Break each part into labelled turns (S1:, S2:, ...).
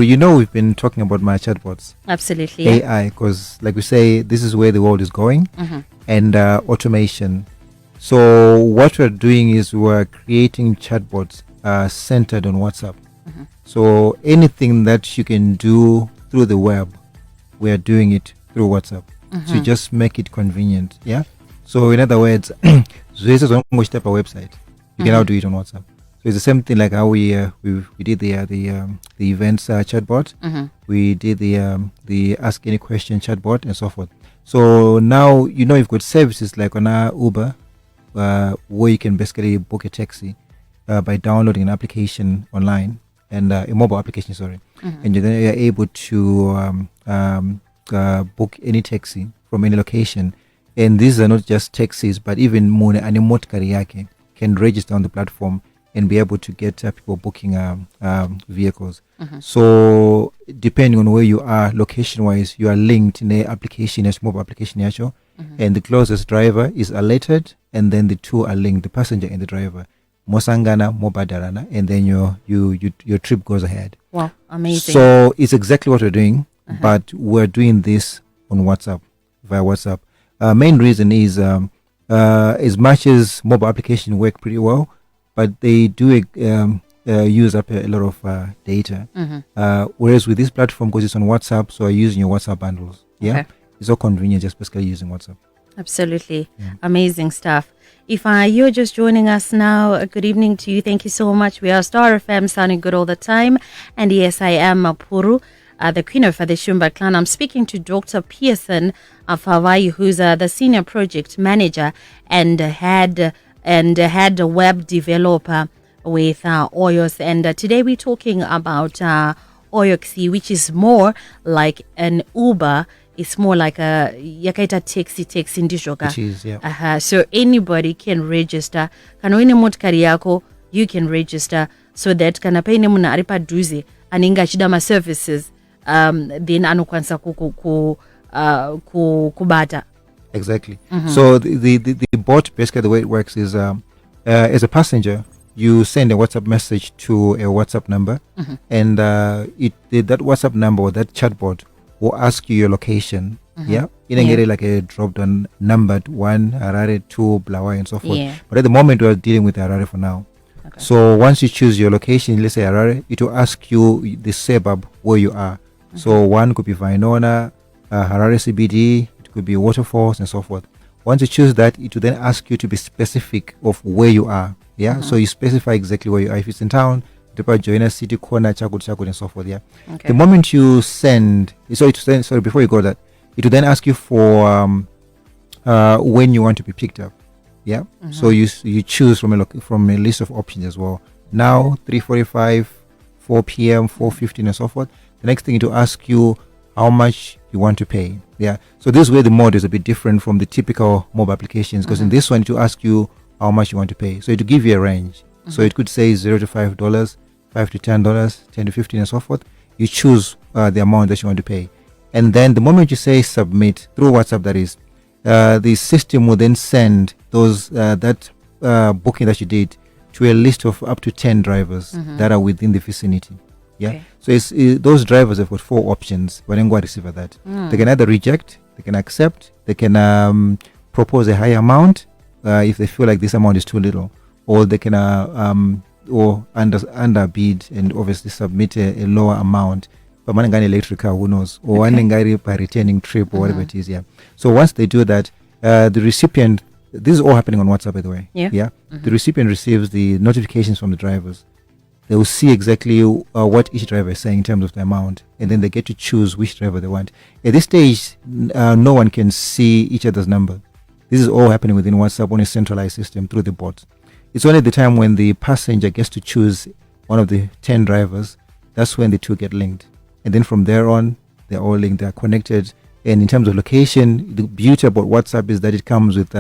S1: we've been talking about my chatbots.
S2: Absolutely. Yeah.
S1: AI, because like we say, this is where the world is going, and automation. So what we're doing is we're creating chatbots centered on WhatsApp. So anything that you can do through the web, we're doing it through WhatsApp. So just make it convenient. Yeah. So in other words, this is on a website. You can now do it on WhatsApp. So it's the same thing like how we did the events chatbot. We did the ask any question chatbot and so forth. So now you've got services like on Uber, where you can basically book a taxi by downloading an application online and a mobile application, sorry, and then you're able to book any taxi from any location. And these are not just taxis, but even Mune and Motkariake can register on the platform and be able to get people booking vehicles. So depending on where you are location-wise, you are linked in the application, as mobile application, and the closest driver is alerted, and then the two are linked, the passenger and the driver. Mosangana, Mobadarana, and then your trip goes ahead.
S2: Wow, amazing.
S1: So it's exactly what we're doing, but we're doing this on WhatsApp, via WhatsApp. Main reason is as much as mobile applications work pretty well, but they do use up a lot of data. Whereas with this platform, because it's on WhatsApp, so I'm using your WhatsApp bundles. Yeah, it's so convenient just basically using WhatsApp.
S2: Absolutely. Amazing stuff. If you're just joining us now, good evening to you. Thank you so much. We are Star FM, sounding good all the time. And yes, I am Mapuru, the queen of the Shumba clan. I'm speaking to Dr. Pearson of Hawaii, who's the senior project manager and had a web developer with Oyos. And today we're talking about Oyos, which is more like an Uber. It's more like a yakaita taxi ndishoka.
S1: Which is, yeah.
S2: So anybody can register. Kana uine motikari yako, you can register so that kana paine muna aripa duze aninga chidama services then anokwanisa kubata.
S1: Exactly. So the bot, basically the way it works is as a passenger, you send a WhatsApp message to a WhatsApp number, and that WhatsApp number or that chatbot will ask you your location. Yeah, get like a drop down numbered 1 Harare 2 Blawa and so forth. But at the moment we are dealing with Harare for now. So once you choose your location, let's say Harare, it will ask you the suburb where you are. So one could be Vainona, Harare CBD, it could be Waterfalls and so forth. Once you choose that, it will then ask you to be specific of where you are. Yeah, so you specify exactly where you are. If it's in town, Joina City, Corner, Chakut, and so forth. Yeah. The moment you send, before you go that, it will then ask you for when you want to be picked up. Yeah. So you choose from a list of options as well. Now 3:45, 4 p.m., 4:15, and so forth. The next thing it will ask you how much you want to pay. Yeah. So this way the mode is a bit different from the typical mobile applications, because in this one it will ask you how much you want to pay. So it will give you a range. So it could say $0 to $5, $5 to $10, $10 to $15, and so forth. You choose the amount that you want to pay. And then the moment you say submit through WhatsApp, that is, the system will then send those that booking that you did to a list of up to 10 drivers that are within the vicinity. Yeah. So those drivers have got 4 options when you receive that. They can either reject, they can accept, they can propose a higher amount if they feel like this amount is too little, or they can or underbid and obviously submit a lower amount. But manangani electric car, who knows, or manangari by returning trip or whatever it is. Yeah. So once they do that, the recipient, this is all happening on WhatsApp, by the way. Yeah. The recipient receives the notifications from the drivers. They will see exactly what each driver is saying in terms of the amount, and then they get to choose which driver they want. At this stage, no one can see each other's number. This is all happening within WhatsApp on a centralized system through the bot. It's only the time when the passenger gets to choose one of the 10 drivers, that's when the two get linked. And then from there on, they're all linked, they're connected. And in terms of location, the beauty about WhatsApp is that it comes with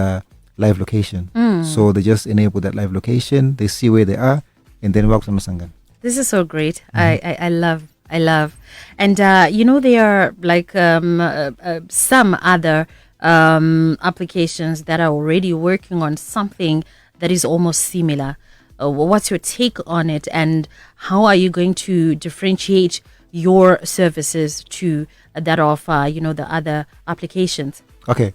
S1: live location. So they just enable that live location, they see where they are, and then works on the Sangan.
S2: This is so great. I love. And, there are like some other applications that are already working on something that is almost similar. What's your take on it, and how are you going to differentiate your services to that of the other applications?
S1: Okay.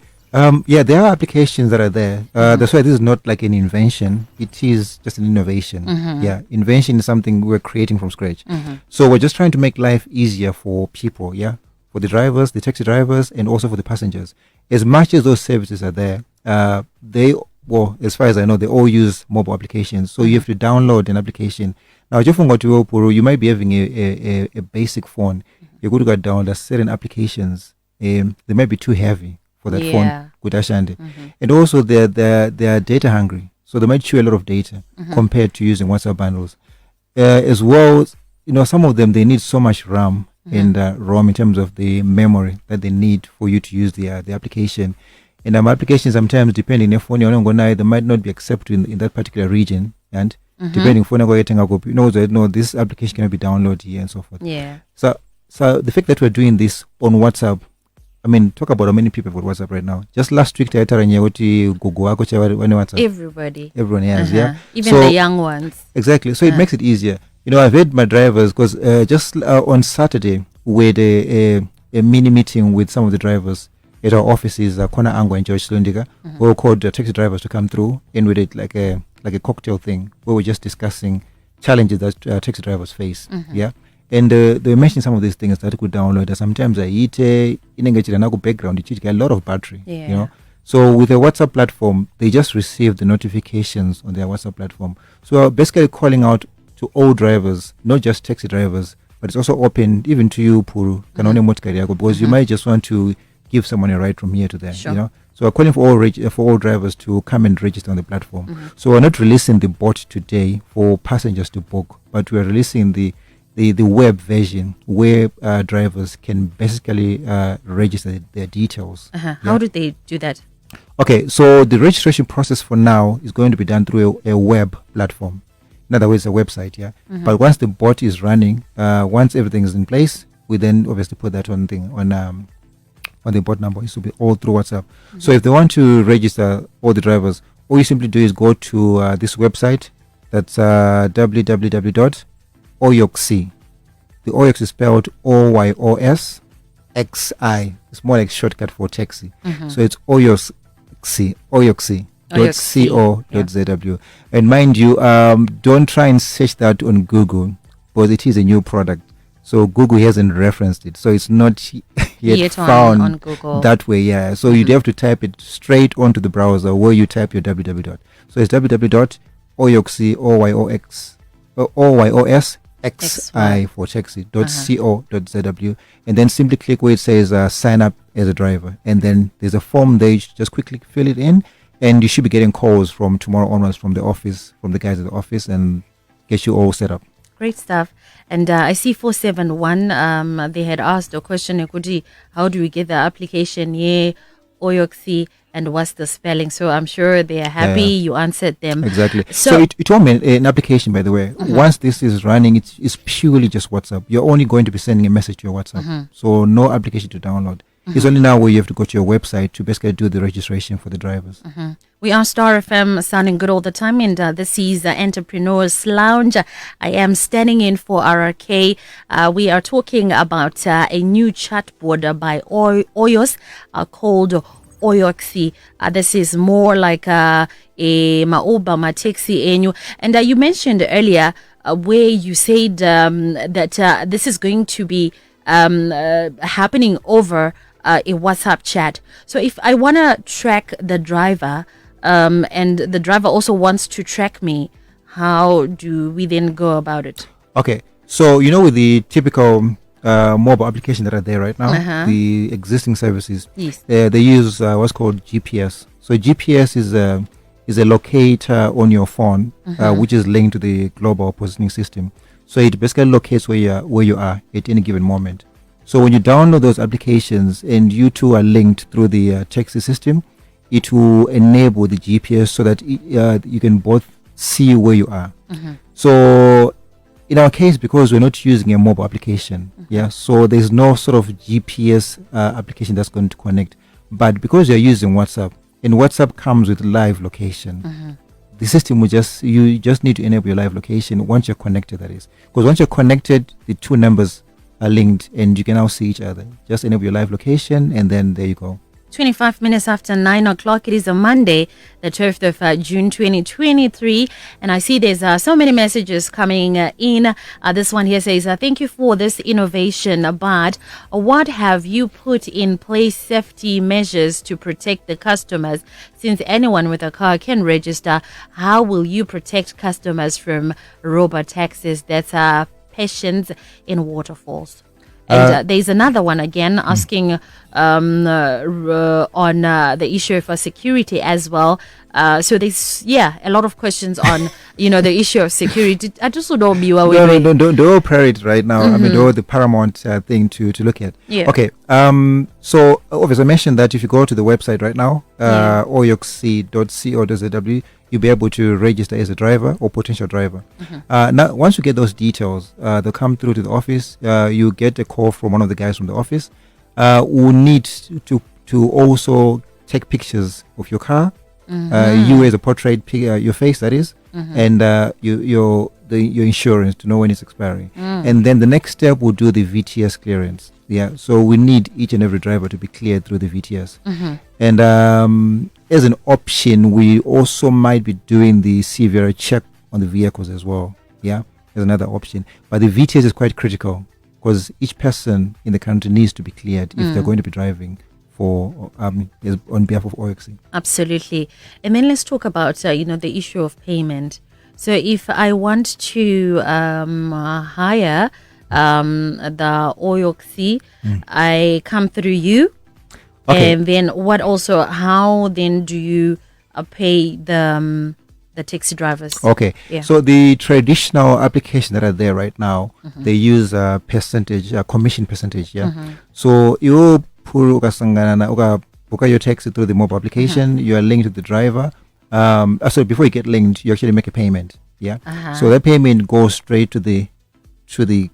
S1: Yeah, there are applications that are there. That's why this is not like an invention. It is just an innovation. Yeah, invention is something we're creating from scratch. So we're just trying to make life easier for people, yeah, for the drivers, the taxi drivers, and also for the passengers. As much as those services are there, as far as I know, they all use mobile applications. So you have to download an application. Now, you might be having a basic phone. You're going to go download certain applications. They might be too heavy for that phone, and also they're data hungry, so they might chew a lot of data compared to using WhatsApp bundles. As well, some of them they need so much RAM and ROM in terms of the memory that they need for you to use the application. And applications sometimes, depending on phone they might not be accepted in that particular region, and depending on this application cannot be downloaded here and so forth.
S2: Yeah.
S1: So the fact that we're doing this on WhatsApp, I mean, talk about how many people have WhatsApp right now. Just last week, everybody. Everyone has, yeah.
S2: Even the young ones.
S1: Exactly. So it makes it easier. I've had my drivers because just on Saturday we had a mini meeting with some of the drivers at our offices, Kona Angwa and George Lundiga, who were called taxi drivers to come through, and we did like a cocktail thing where we're just discussing challenges that taxi drivers face. Yeah. And they mentioned some of these things that you could download. Sometimes I eat in a background, it get a lot of battery.
S2: Yeah.
S1: So with a WhatsApp platform, they just receive the notifications on their WhatsApp platform. So basically calling out to all drivers, not just taxi drivers, but it's also open even to you, Puru, because you might just want to give someone a ride from here to there.
S2: Sure.
S1: So we're calling for all drivers to come and register on the platform. So we're not releasing the bot today for passengers to book, but we're releasing the web version where drivers can basically register their details.
S2: How do they do that?
S1: Okay, so the registration process for now is going to be done through a web platform. In other words, a website, yeah. But once the bot is running, once everything is in place, we then obviously put that on the bot number. It will be all through WhatsApp. So if they want to register all the drivers, all you simply do is go to this website. That's www.oyos. The Oyos is spelled Oyos XI. It's more like shortcut for taxi. So it's oyos.co.zw. And mind you, don't try and search that on Google because it is a new product. So Google hasn't referenced it. So it's not yet found
S2: on Google
S1: that way. Yeah. So you'd have to type it straight onto the browser where you type your www. So it's www.oyos.xi for taxi.co.zw, and then simply click where it says sign up as a driver, and then there's a form there. You just quickly fill it in, and you should be getting calls from tomorrow onwards from the office, from the guys at the office, and get you all set up.
S2: Great stuff. And I see 471, they had asked a question, Ekuti, how do we get the application? Oyoksi, and what's the spelling? So I'm sure they are happy you answered them.
S1: Exactly. So it won't be an application, by the way. Once this is running, it's purely just WhatsApp. You're only going to be sending a message to your WhatsApp. So no application to download. It's only now where you have to go to your website to basically do the registration for the drivers.
S2: We are Star FM, sounding good all the time, and this is Entrepreneurs Lounge. I am standing in for RRK. We are talking about a new chatbot by Oyos called Oyoksi. This is more like a Mauba taxi enyu. And you mentioned earlier where you said that this is going to be happening over a WhatsApp chat. So if I want to track the driver and the driver also wants to track me, how do we then go about it?
S1: Okay, so with the typical mobile application that are there right now, the existing services,
S2: yes,
S1: they use what's called GPS. So GPS is a locator on your phone, which is linked to the global positioning system. So it basically locates where you are at any given moment. So when you download those applications and you two are linked through the taxi system, it will enable the GPS so that you can both see where you are. So in our case, because we're not using a mobile application, so there's no sort of GPS application that's going to connect. But because you're using WhatsApp, and WhatsApp comes with live location, the system will you just need to enable your live location once you're connected, that is. Because once you're connected, the two numbers are linked, and you can now see each other. Just enable your live location, and then there you go.
S2: 25 minutes after 9 o'clock. It is a Monday, the 12th of June 2023. And I see there's so many messages coming in. This one here says, thank you for this innovation, but what have you put in place safety measures to protect the customers? Since anyone with a car can register, how will you protect customers from robot taxis? That's patients in waterfalls. And there's another one again asking on the issue of security as well. So there's a lot of questions on the issue of security. I just don't be aware.
S1: No, don't priority right now. I mean, the paramount thing to look at.
S2: Yeah.
S1: Okay. So obviously I mentioned that if you go to the website right now, oyos.co.zw, you'll be able to register as a driver or potential driver. Now, once you get those details, they'll come through to the office. You get a call from one of the guys from the office. Who need to also take pictures of your car. You as a portrait, your face, that is, and your insurance to know when it's expiring. And then the next step will do the VTS clearance. Yeah, so we need each and every driver to be cleared through the VTS. And as an option, we also might be doing the CVR check on the vehicles as well. Yeah, as another option. But the VTS is quite critical because each person in the country needs to be cleared if they're going to be driving for on behalf of Oyos.
S2: Absolutely. And then let's talk about the issue of payment. So if I want to hire the Oyos, I come through you. Okay. And then how then do you pay the taxi drivers?
S1: Okay. Yeah. So the traditional applications that are there right now, they use a percentage, a commission percentage. Yeah. So you book your taxi through the mobile application. You are linked to the driver. So before you get linked, you actually make a payment. Yeah. So that payment goes straight to the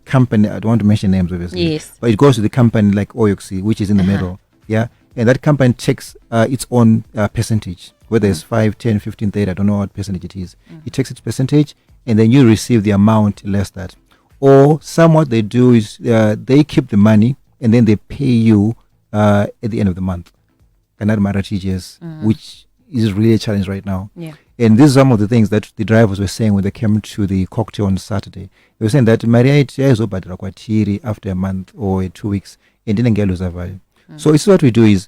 S1: company. I don't want to mention names, obviously. Yes. But it goes to the company like Oyos, which is in the middle. Yeah. And that company takes its own percentage, whether it's 5, 10, 15, 30, I don't know what percentage it is. It takes its percentage, and then you receive the amount less that. Or what they do is they keep the money, and then they pay you at the end of the month. Which is really a challenge right now. Yeah. And this is some of the things that the drivers were saying when they came to the cocktail on Saturday. They were saying that Maria is after a month or 2 weeks, and didn't get lose value. So it's what we do is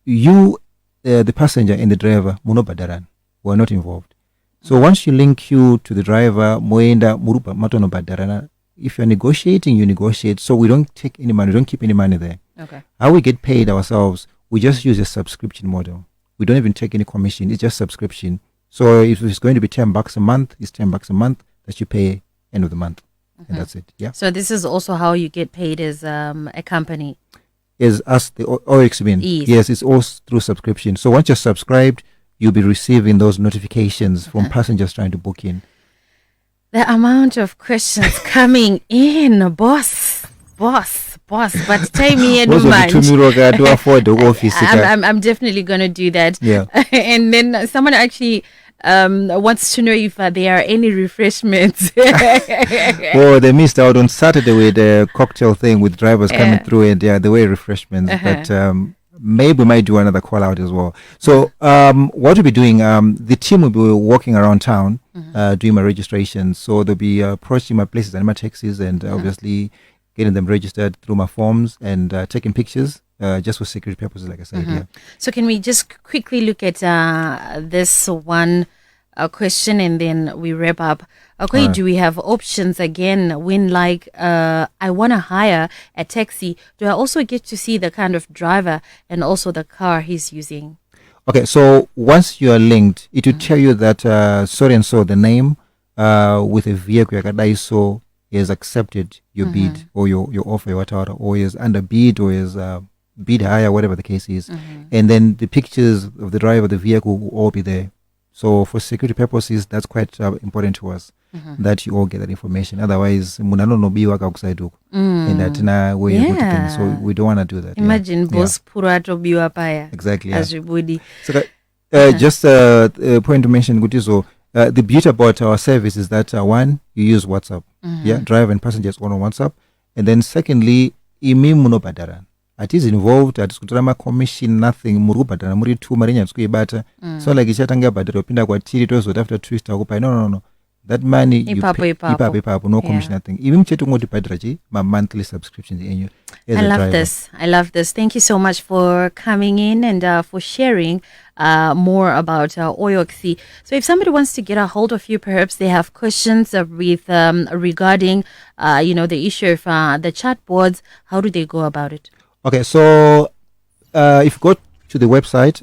S1: you, the passenger and the driver, we're not involved. So once you link you to the driver, if you're negotiating, you negotiate. So we don't take any money, we don't keep any money there. Okay. How we get paid ourselves, we just use a subscription model. We don't even take any commission, it's just subscription. So if it's going to be $10 a month, it's $10 a month that you pay end of the month. And that's it. Yeah.
S2: So this is also how you get paid as a company.
S1: Is us the Oyos bin. Yes, it's all through subscription. So once you're subscribed, you'll be receiving those notifications from passengers trying to book in.
S2: The amount of questions coming in, boss. But tell me in mind. I'm definitely gonna do that. Yeah. And then someone actually wants to know if there are any refreshments.
S1: Oh, they missed out on Saturday with the cocktail thing with drivers coming through, and there were refreshments. But maybe we might do another call out as well. So what we'll be doing, the team will be walking around town doing my registration. So they'll be approaching my places and my taxis, and obviously getting them registered through my forms and taking pictures. Just for security purposes, like I said. Yeah.
S2: So can we just quickly look at this one question and then we wrap up? Okay, do we have options again when I want to hire a taxi? Do I also get to see the kind of driver and also the car he's using?
S1: Okay, so once you are linked, it will tell you that so and so the name with a vehicle is accepted your bid or your offer, or is under bid or is bid higher, whatever the case is. And then the pictures of the driver, the vehicle will all be there. So for security purposes, that's quite important to us that you all get that information. Otherwise, and that way you go to things. So we don't want to do that.
S2: Imagine boss purato biwa paya.
S1: Exactly.
S2: As you would.
S1: So just a point to mention, Gutizo, the beauty about our service is that one, you use WhatsApp. Yeah, driver and passengers all on WhatsApp. And then secondly, imi munobhadhara. Atizi involved, atikutora ma-commission, nothing, muri kubhadhara muri 2 mari nyatsi kuibata. So like ichatanga bhadhara upinda kwatiri tozoti after 2 weeks takupai. No. That money you pay, ipapo, no commission, nothing. Even chetu ngoti bhadhara ma monthly subscriptions enyu.
S2: I love this. Thank you so much for coming in and for sharing more about Oyos. So if somebody wants to get a hold of you, perhaps they have questions with regarding the issue of the chatbots, how do they go about it?
S1: Okay, so if you go to the website,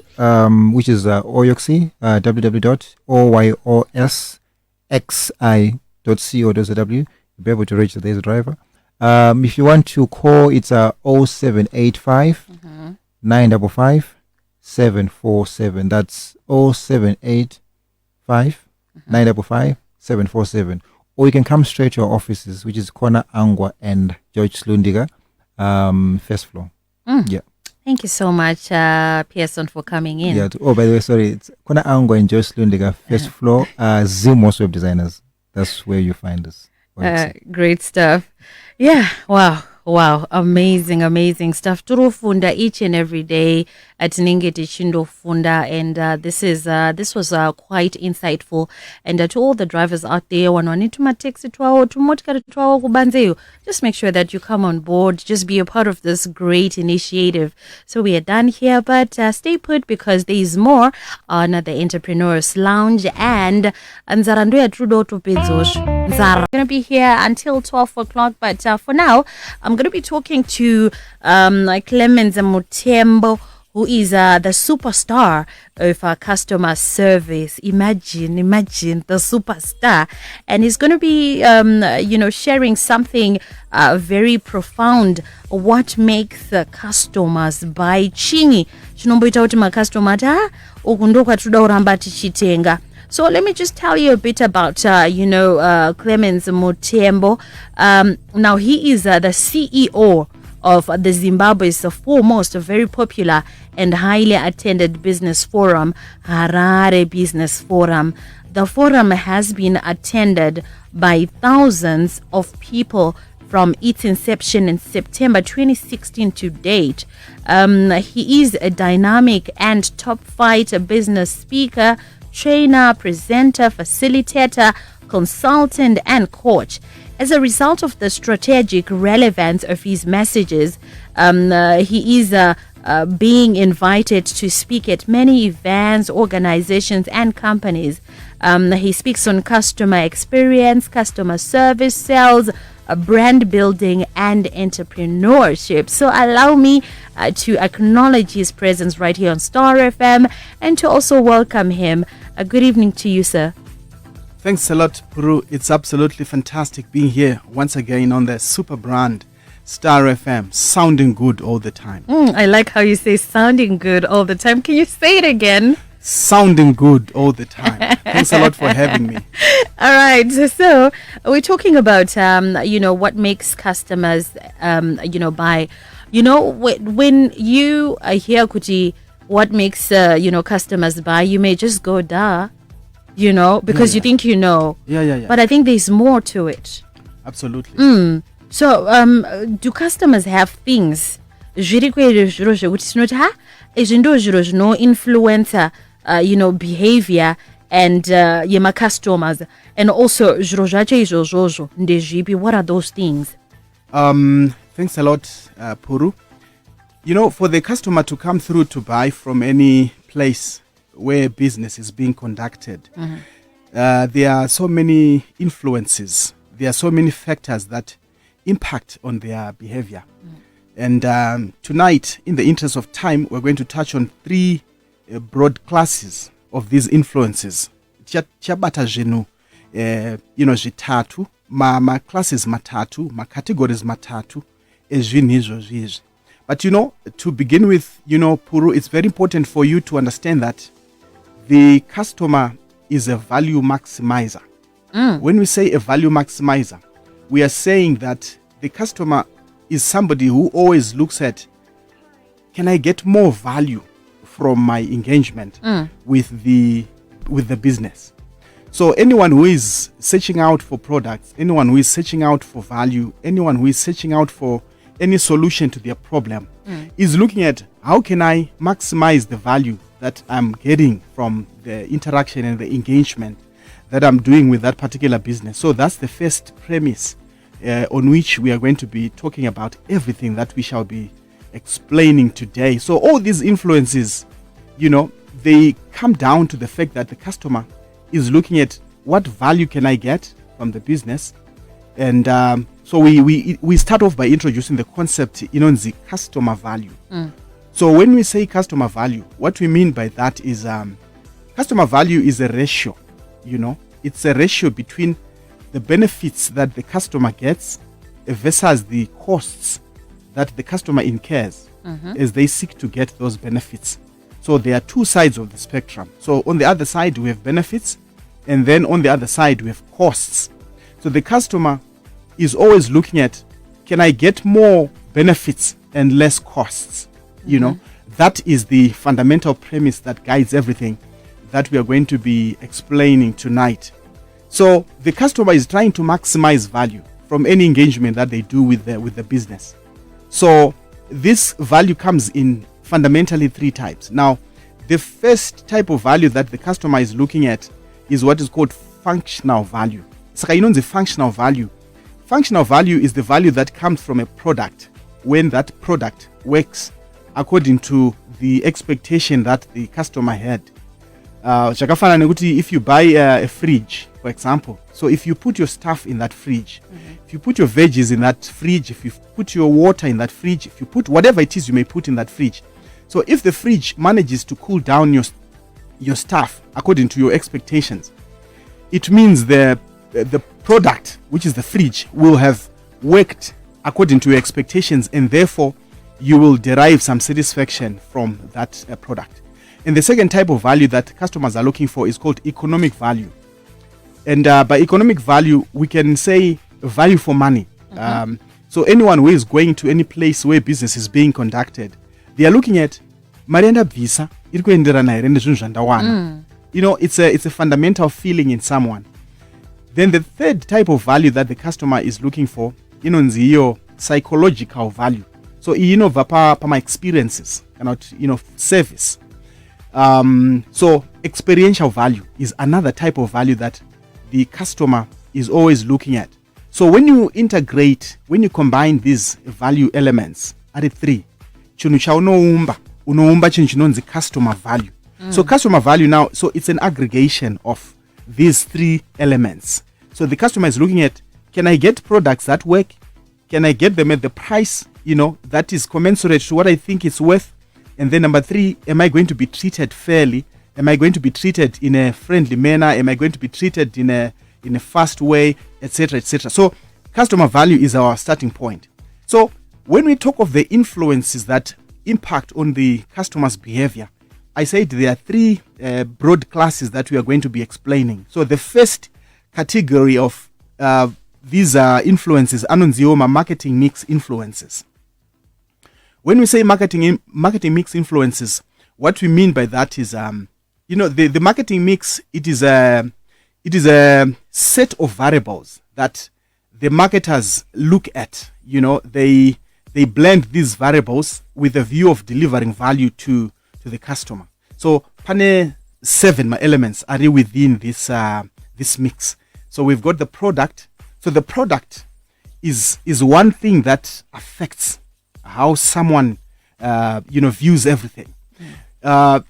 S1: which is Oyos, www.oyosxi.co.zw, you'll be able to reach the driver. If you want to call, it's 0785 955 747. That's 0785 955 747. Or you can come straight to our offices, which is Kona Angwa and George Slundiga, first floor. Yeah.
S2: Thank you so much, Pearson, for coming in.
S1: Yeah. By the way, sorry, it's Kona Angwa and George Slundiga, first floor. Zimos Web Designers. That's where you find us.
S2: Great stuff. Yeah. Wow. Amazing stuff. Turufunda each and every day at Ningeti Chindo Funda. And this was quite insightful. And to all the drivers out there, just make sure that you come on board. Just be a part of this great initiative. So we are done here, but stay put because there is more on the Entrepreneurs Lounge. And Nzarandoya Trudeau to Pizos. Nzara going to be here until 12 o'clock. But for now, I'm going to be talking to Clemens Mutembo, who is the superstar of customer service. Imagine the superstar. And he's going to be, sharing something very profound. What makes the customers buy chingi? Chinomboita kuti makastoma ta ukundokwa tuda uramba tichitenga. So let me just tell you a bit about, Clemens Mutembo. Now, he is the CEO of the Zimbabwe's foremost, very popular and highly attended business forum, Harare Business Forum. The forum has been attended by thousands of people from its inception in September 2016 to date. He is a dynamic and top-flight business speaker, trainer, presenter, facilitator, consultant, and coach. As a result of the strategic relevance of his messages, he is being invited to speak at many events, organizations, and companies. He speaks on customer experience, customer service, sales, brand building, and entrepreneurship. So allow me to acknowledge his presence right here on Star FM and to also welcome him. Good evening to you, sir.
S3: Thanks a lot, Puru. It's absolutely fantastic being here once again on the super brand Star FM, sounding good all the time.
S2: I like how you say sounding good all the time. Can you say it again?
S3: Sounding good all the time. Thanks a lot for having me.
S2: All right. So we're talking about, what makes customers, buy. When you hear, Kuti, what makes, customers buy, you may just go, duh, because you think you know.
S3: Yeah.
S2: But I think there's more to it.
S3: Absolutely.
S2: So, do customers have things? Influencer, behavior and yema customers, and also what are those things?
S3: Thanks a lot, Puru. For the customer to come through to buy from any place where business is being conducted, there are so many influences. There are so many factors that impact on their behavior. And tonight, in the interest of time, we're going to touch on 3 broad classes of these influences. Chabata zhenu, zitatu, ma classes matatu, ma categories matatu, ezvinizvo. But to begin with, Puru, it's very important for you to understand that the customer is a value maximizer. When we say a value maximizer, we are saying that the customer is somebody who always looks at, can I get more value from my engagement with the business? So anyone who is searching out for products, anyone who is searching out for value, anyone who is searching out for any solution to their problem is looking at how can I maximize the value that I'm getting from the interaction and the engagement that I'm doing with that particular business. So that's the first premise on which we are going to be talking about everything that we shall be explaining today. So all these influences, they come down to the fact that the customer is looking at what value can I get from the business. And so we start off by introducing the concept, the customer value. So when we say customer value, what we mean by that is customer value is a ratio, it's a ratio between the benefits that the customer gets versus the costs that the customer incurs as they seek to get those benefits. So there are two sides of the spectrum. So on the other side, we have benefits, and then on the other side, we have costs. So the customer is always looking at, can I get more benefits and less costs? That is the fundamental premise that guides everything that we are going to be explaining tonight. So the customer is trying to maximize value from any engagement that they do with the business. So this value comes in fundamentally three types. Now, the first type of value that the customer is looking at is what is called functional value. So the functional value. Functional value is the value that comes from a product when that product works according to the expectation that the customer had. If you buy a fridge, for example, so if you put your stuff in that fridge, if you put your veggies in that fridge, if you put your water in that fridge, if you put whatever it is you may put in that fridge, so if the fridge manages to cool down your stuff according to your expectations, it means the product, which is the fridge, will have worked according to your expectations, and therefore you will derive some satisfaction from that product. And the second type of value that customers are looking for is called economic value. And by economic value, we can say value for money. So anyone who is going to any place where business is being conducted, they are looking at Marianda Visa. It's a fundamental feeling in someone. Then the third type of value that the customer is looking for, is psychological value. So my experiences, service. So experiential value is another type of value that the customer is always looking at. So when you combine these value elements, are the three. Customer value. So customer value now, so it's an aggregation of these three elements. So the customer is looking at, can I get products that work? Can I get them at the price, that is commensurate to what I think it's worth? And then number three, am I going to be treated fairly? Am I going to be treated in a friendly manner? Am I going to be treated in a fast way, etc., etc.? So customer value is our starting point. So when we talk of the influences that impact on the customer's behavior, I said there are three broad classes that we are going to be explaining. So the first category of these influences, anonzioma marketing mix influences. When we say marketing mix influences, what we mean by that is, the marketing mix, it is a set of variables that the marketers look at. They blend these variables with a view of delivering value to the customer. So, pane 7 elements are within this mix. So we've got the product. So the product is one thing that affects how someone views everything. The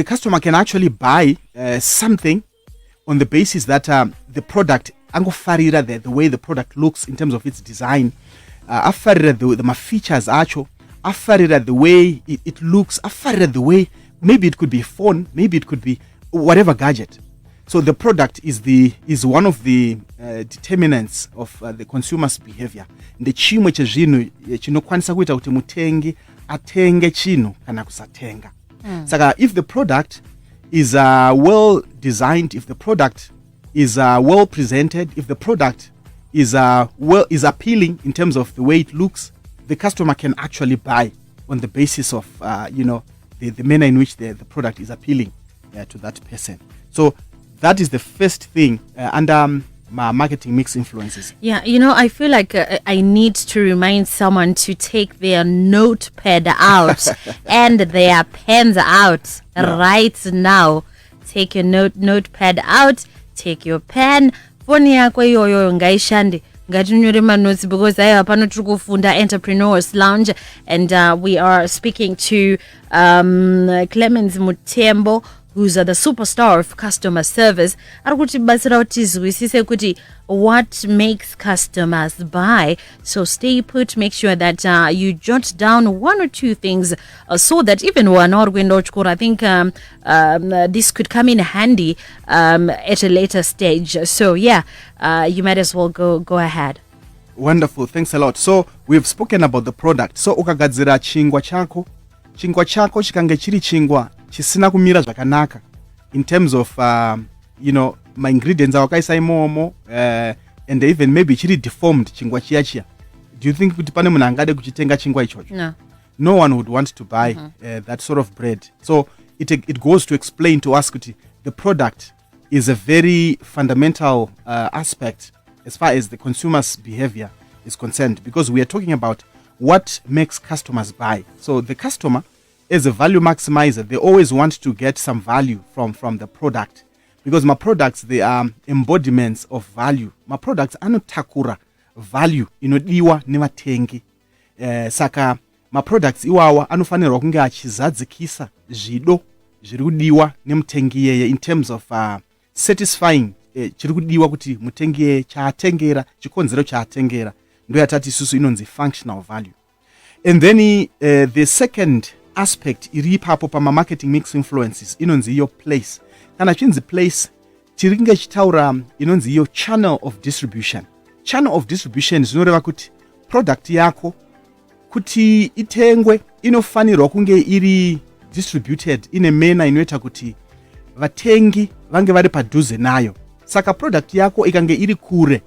S3: customer can actually buy something on the basis that the product the way the product looks in terms of its design, the features actual, the way it looks, the way maybe it could be a phone, maybe it could be whatever gadget. So the product is one of the determinants of the consumer's behavior. The chimwe chezvino chinokwanisa kuita kuti mutengi atenge chinhu kana kusatenga. Saka if the product is well designed, if the product is well presented, if the product is appealing in terms of the way it looks, the customer can actually buy on the basis of the manner in which the product is appealing to that person. So that is the first thing under my marketing mix influences.
S2: Yeah, I feel like I need to remind someone to take their notepad out and their pens out right now. Take your notepad out, take your pen, phone yako iyoyo ngaishande. Ngatinyore manotes because hapano tiri kufunda Entrepreneurs Lounge, and we are speaking to Clemens Mutembo, who's the superstar of customer service. What makes customers buy? So stay put, make sure that you jot down one or two things so that even when I think this could come in handy at a later stage. So yeah, you might as well go ahead.
S3: Wonderful, thanks a lot. So we've spoken about the product. So ukagadzira chingwa chako chikange chiri chingwa chisina kumira zvakanaka in terms of my ingredients awakaisa imomo and even maybe chiri deformed chingwa chiya. Do you think kuti pane munhu angade kuchitenga chingwa ichocho? No one would want to buy that sort of bread. So it goes to explain to us kuti the product is a very fundamental aspect as far as the consumer's behavior is concerned, because we are talking about what makes customers buy. So the customer, as a value maximizer, they always want to get some value from the product, because my products, they are embodiments of value. My products anotakura value inodiwa nevatengi. Saka my products iwawa anofanirwa kunge achizadzikisa zvido zviri kudiwa nemutengi yeye in terms of satisfying chiri kudiwa kuti mutengi yeye chaatengera, chikonzero chaatengera, ndo yatati isusu inonzi functional value. And then the second aspect iri ipapo pama marketing mix influences inonzi iyo place. Kana chinzi place tiri kunge chitaura inonzi iyo channel of distribution. Channel of distribution zvinoreva kuti product yako kuti itengwe inofanirwa kunge iri distributed ine manner inoita kuti vatengi vange vari padhuze nayo. Saka product yako ikange iri kure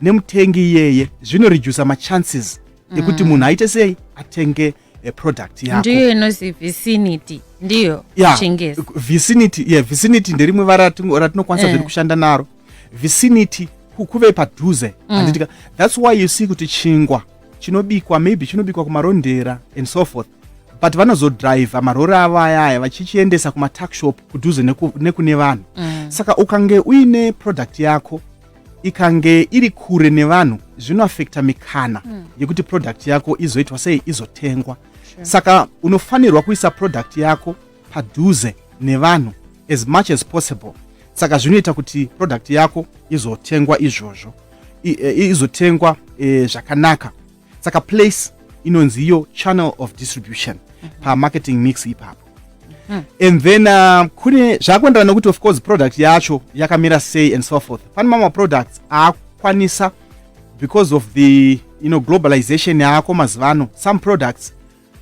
S3: nemutengi yeye zvinoreduce ma chances ekuti munhu aite sei atenge product yako.
S2: Ndiyo inozi vicinity, ndiyo chingezi.
S3: Vicinity nderimwe vara ratinokwanisa zviri kushanda naro. Vicinity kuve padhuze. That's why you see kuti chingwa chinobikwa kumarondera and so forth, but vanozodrive marori ava ayaya vachichiendesa kuma tuck shop kudhuze nekune vanhu. Saka ukange uine product yako ikange iri kure nevanhu zvinoaffecta mikana yekuti product yako izoitwa sei izotengwa. Saka unofanirwa kuisa product yako padhuze nevanhu as much as possible. Saka zvinoita kuti product yako izotengwa izvozvo, izotengwa zvakanaka. Saka place inonzi iyo channel of distribution pa marketing mix ipapo. And then kune zvakuenderana nokuti of course product yacho yakamira sei and so forth. Pane mamwe products akwanisa because of the globalization yaako mazivano, some products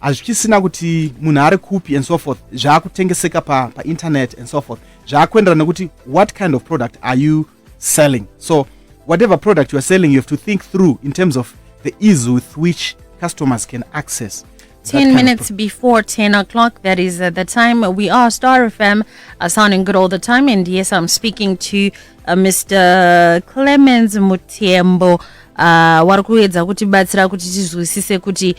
S3: azvichisina kuti munhu ari kupi and so forth, zvaakutengeseka pa internet and so forth. Zvaakuenderana nokuti what kind of product are you selling. So whatever product you are selling, you have to think through in terms of the ease with which customers can access.
S2: 10 minutes before 10 o'clock, that is the time. We are Star FM, sounding good all the time. And yes, I'm speaking to Mr. Clemens Mutembo. Warikuedza kuti batsira kuti tizwisise kuti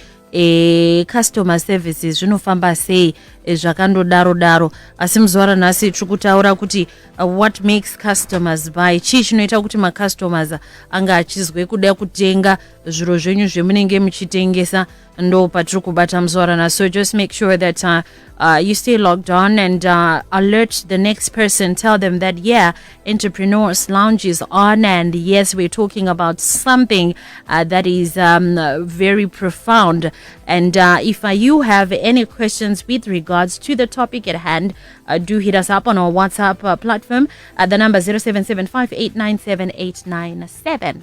S2: customer services zvinofamba sei zvakandodaro asi muzora nhasi tiri kutaura kuti what makes customers buy, chii chinoita kuti macustomers anga achizwe kuda kutenga zviro zvenyu zvemunenge muchitengesa, ndo patiri kubata muzora nhasi. So just make sure that you stay logged on and alert the next person, tell them that Entrepreneurs Lounge is on, and yes, we're talking about something that is very profound. And if you have any questions with regards to the topic at hand, do hit us up on our WhatsApp platform at the number 0775897897.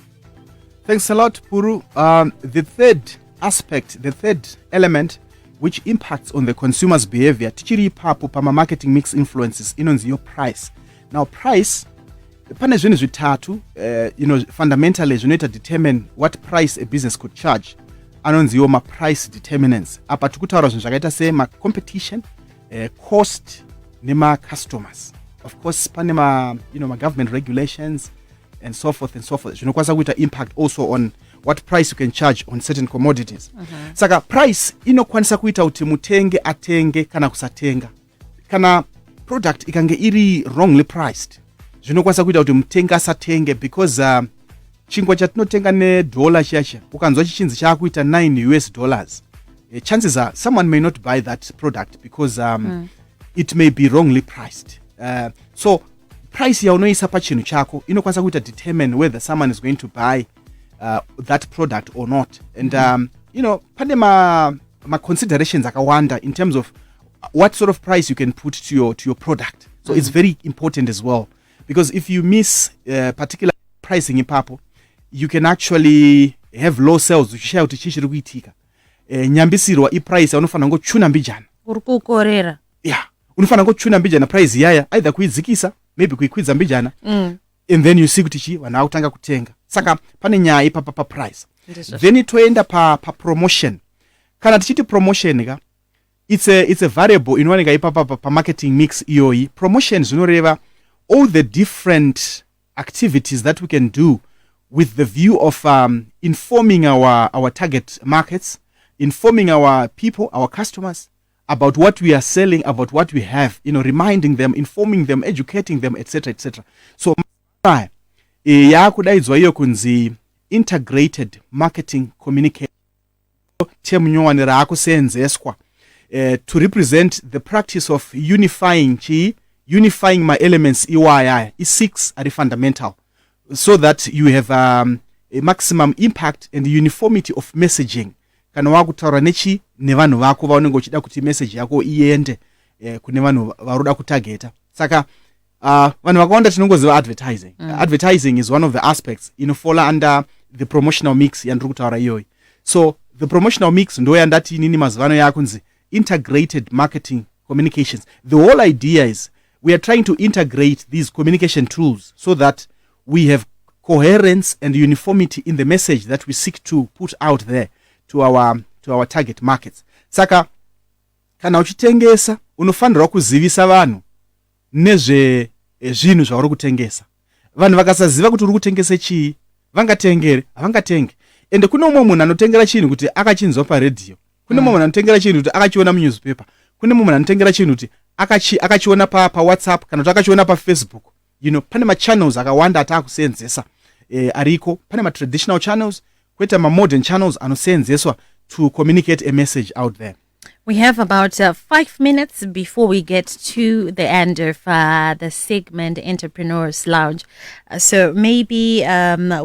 S3: Thanks a lot, Puru. The third aspect, the third element which impacts on the consumer's behavior, tichiri ipapo pama marketing mix influences, inonzi your price. Now price, pane zvinhu zvitatu fundamentally zvinoita determine what price a business could charge. Anonzi your price determinants. Apa tikutaura zvinhu zvakaita se competition, cost nema customers. of course pane ma government regulations and so forth zvinokwanisa kuita impact also on what price you can charge on certain commodities. Saka price inokwanisa kuita kuti mutenge atenge kana kusatenga. Kana product ikange iri wrongly priced, zvinokwanisa kuita kuti mutenga asatenge because chingwa chatinotenga $1 chacha ukanzwa chichinzi chakuita $9. Chances are someone may not buy that product because it may be wrongly priced. So price yaunoisa pachinhu chako inokwanisa kuita determine whether someone is going to buy that product or not. And pane ma considerations akawanda in terms of what sort of price you can put to your product. So it's very important as well, because if you miss particular pricing ipapo, you can actually have low sales uchishaya kuti chichiri kuitika. Nyambisirwa price unofana ngochuna mbijana
S2: uri kukorera.
S3: Yeah, unofana ngochuna mbijana price yaya either kuidzikisa maybe kuikwidza mbijana and then you see kuti chi vanhu akutanga kutenga. Saka pane nyaya pa price. Then toenda pa promotion. Kana tichiti promotion ka it's a variable inowanika ipapa pa marketing mix iyoyi. Promotions zvinoreva all the different activities that we can do with the view of informing our target markets, informing our people, our customers about what we are selling, about what we have, reminding them, informing them, educating them, etc. So yakudaidzwa iyo kunzi integrated marketing communication term nyowani raakusenzeswa to represent the practice of unifying my elements iwaya i6 are fundamental, so that you have a maximum impact and uniformity of messaging. Kana wakutaura nechi nevanhu vako vaunenge uchida kuti message yako iende kune vanhu varoda kutargeta. Saka vanhu vakawanda tinongoziva advertising. Advertising is one of the aspects inofola under the promotional mix yandiri kutaura iyoyi. So the promotional mix ndo yandati nini mazivano yakunzi integrated marketing communications. The whole idea is we are trying to integrate these communication tools so that we have coherence and uniformity in the message that we seek to put out there to our target markets. Saka kana uchitengesa unofanira kuzivisa vanhu nezve zvinhu zvauri kutengesa. Vanhu vakasaziva kuti uri kutengesa chii vangatengere havangatenge. Ende kune umwe munhu anotengera chinhu kuti akachinzwa paredhiyo, kune umwe munhu anotengera chinhu kuti akachiona munewspaper, kune umwe munhu anotengera chinhu kuti akachiona pa WhatsApp kana kuti akachiona pa Facebook. Pane ma channels akawanda atakusenzesa ariko. Pane ma traditional channels, kweta ma modern channels anosenzeswa to communicate a message out there.
S2: We have about 5 minutes before we get to the end of the segment Entrepreneurs Lounge. So maybe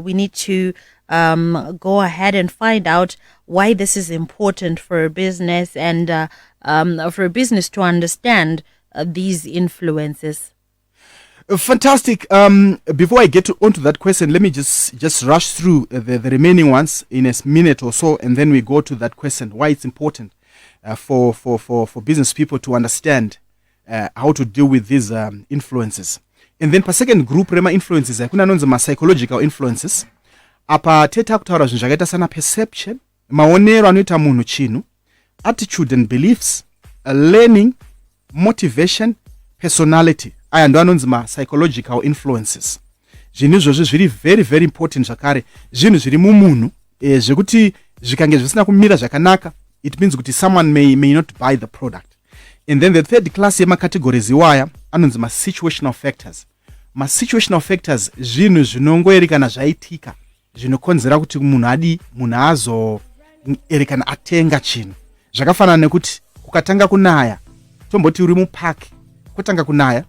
S2: we need to go ahead and find out why this is important for a business and for a business to understand these influences.
S3: Fantastic. Before I get onto that question, let me just rush through the remaining ones in a minute or so, and then we go to that question, why it's important for business people to understand how to deal with these influences. And then per second group rema influences kuna nonzi ma psychological influences. Apa teta kutaura zvinhu zvakaita sana perception, maonero anoita munhu chinhu, attitude and beliefs, learning, motivation, personality. Aya ndo anonzi ma psychological influences. Zvinhu izvozvo zviri very very important zvakare. Zvinhu zviri mumunhu zvekuti zvikange zvisina kumira zvakanaka, it means kuti someone may not buy the product. And then the third class yema categories iwaya anonzi ma situational factors. Ma situational factors zvinhu zvinongoerekana zvaitika zvinokonzera kuti munhu azo erekana atenga chinhu. Zvakafanana nekuti kukatanga kunaya, tomboti uri mupark, kutanga kunaya,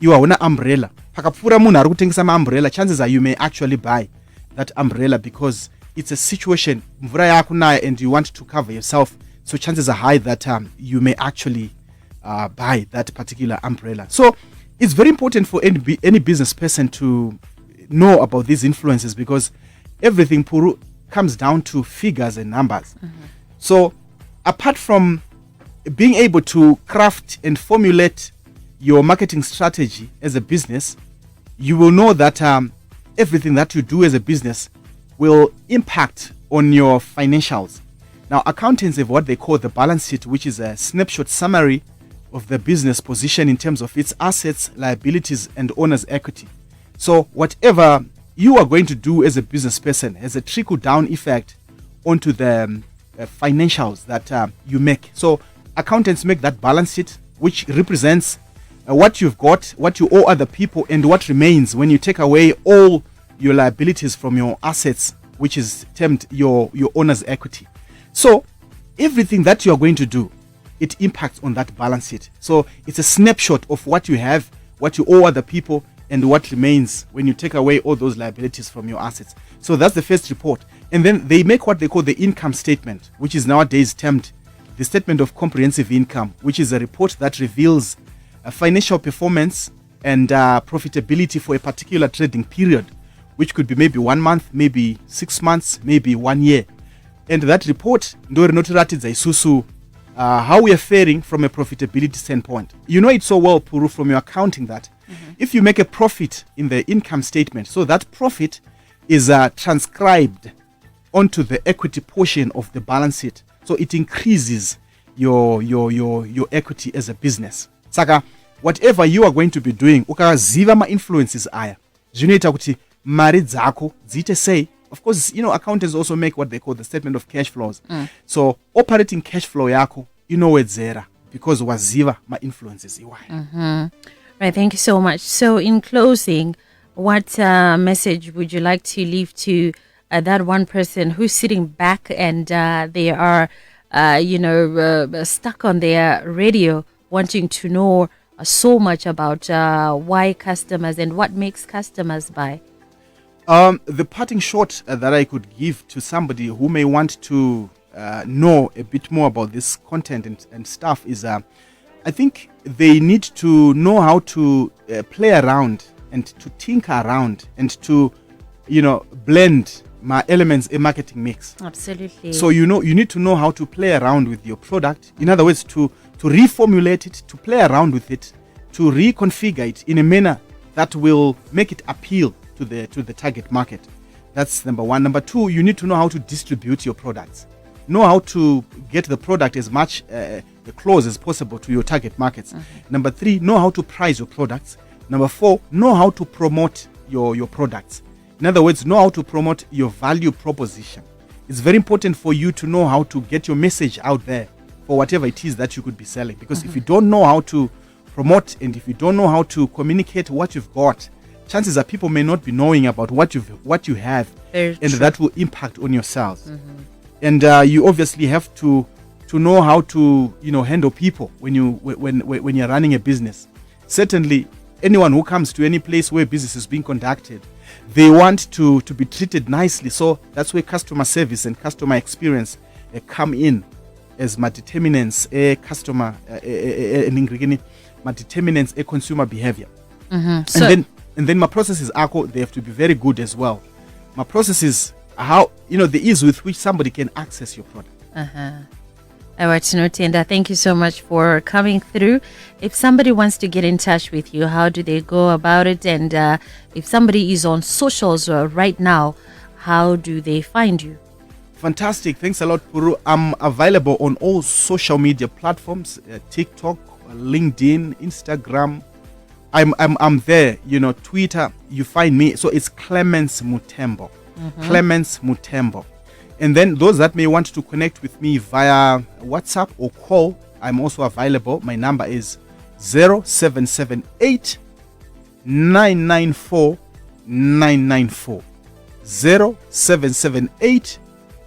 S3: you hauna umbrella, pakapfuura munhu ari kutengesa maumbrella, chances are you may actually buy that umbrella because it's a situation, mvura yakunaya and you want to cover yourself, so chances are high that you may actually buy that particular umbrella. So it's very important for any business person to know about these influences, because everything Puru comes down to figures and numbers. So apart from being able to craft and formulate your marketing strategy as a business, you will know that everything that you do as a business will impact on your financials. Now, accountants have what they call the balance sheet, which is a snapshot summary of the business position in terms of its assets, liabilities, and owner's equity. So whatever you are going to do as a business person has a trickle-down effect onto the financials that you make. So accountants make that balance sheet, which represents what you've got, what you owe other people, and what remains when you take away all your liabilities from your assets, which is termed your owner's equity. So everything that you are going to do, it impacts on that balance sheet. So it's a snapshot of what you have, what you owe other people, and what remains when you take away all those liabilities from your assets. So that's the first report. And then they make what they call the income statement, which is nowadays termed the statement of comprehensive income, which is a report that reveals financial performance and profitability for a particular trading period, which could be maybe 1 month, maybe 6 months, maybe 1 year. And that report, how we are faring from a profitability standpoint. You know it so well, Puru, from your accounting that if you make a profit in the income statement, so that profit is transcribed onto the equity portion of the balance sheet. So it increases your equity as a business. Saka, whatever you are going to be doing, ukaziva ma influences aya. Zvinoita kuti mari dzako dziite sei. Of course, you know, accountants also make what they call the statement of cash flows. So operating cash flow yako inowedzera because waziva ma influences iwaya.
S2: Right, thank you so much. So in closing, what message would you like to leave to that one person who's sitting back and they are, stuck on their radio wanting to know so much about why customers and what makes customers buy?
S3: The parting shot that I could give to somebody who may want to know a bit more about this content and stuff is I think they need to know how to play around and to tinker around and to, blend my elements in marketing mix.
S2: Absolutely.
S3: So, you need to know how to play around with your product. In other words, to reformulate it, to play around with it, to reconfigure it in a manner that will make it appeal to the target market. That's number one. Number two, you need to know how to distribute your products. Know how to get the product as much close as possible to your target markets. Number three, know how to price your products. Number four, know how to promote your products. In other words, know how to promote your value proposition. It's very important for you to know how to get your message out there for whatever it is that you could be selling. Because if you don't know how to promote and if you don't know how to communicate what you've got, chances are people may not be knowing about what you have, and that will impact on your sales. And you obviously have to know how to handle people when you're running a business. Certainly, anyone who comes to any place where business is being conducted, they want to be treated nicely. So that's where customer service and customer experience come in as my determinants a customer my determinants a consumer behavior. And then my processes they have to be very good as well. My processes how the ease with which somebody can access your product.
S2: All right, Tinotenda, thank you so much for coming through. If somebody wants to get in touch with you, how do they go about it? And if somebody is on socials right now, how do they find you?
S3: Fantastic. Thanks a lot, Puru. I'm available on all social media platforms, TikTok, LinkedIn, Instagram. I'm there, Twitter, you find me. So it's Clemens Mutembo. Clemens Mutembo. And then those that may want to connect with me via WhatsApp or call, I'm also available. My number is 0778 994 994. 0778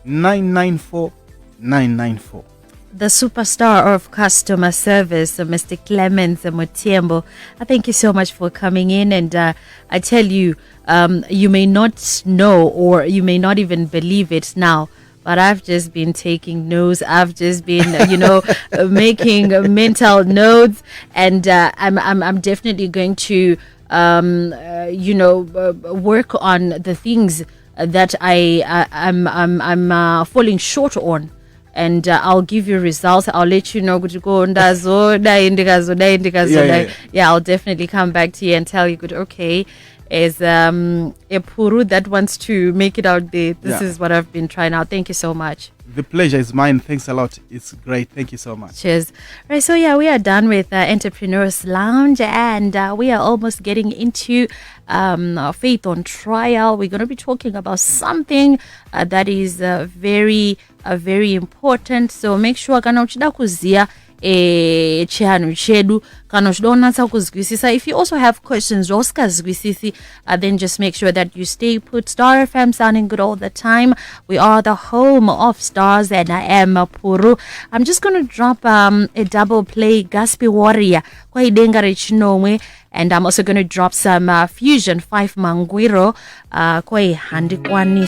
S3: 994 994.
S2: The superstar of customer service, Mr. Clemens Mutembo. Thank you so much for coming in. And I tell you, you may not know or you may not even believe it now, but I've just been taking notes. I've just been, making mental notes, and I'm definitely going to, work on the things that I'm falling short on. And I'll give you results. I'll let you know. Yeah, I'll definitely come back to you and tell you, okay, as a Puru that wants to make it out there. This
S3: Yeah.
S2: is what I've been trying out. Thank you so much.
S3: The pleasure is mine. Thanks a lot. It's great. Thank you so much.
S2: Cheers. Right, so yeah, we are done with Entrepreneurs Lounge, and we are almost getting into Faith on Trial. We're going to be talking about something that is very important. So make sure kana uchida kuzia chihanu chedu kana uchida onatsa kuzwisisa. If you also have questions osikazwisisi, then just make sure that you stay put. Star FM sounding good all the time. We are the home of stars, and I am Puru. I'm just going to drop a double play Gaspi Warrior kwa idenga rechinongwe, and I'm also going to drop some Fusion 5 Mangwiro kwa handikwanis.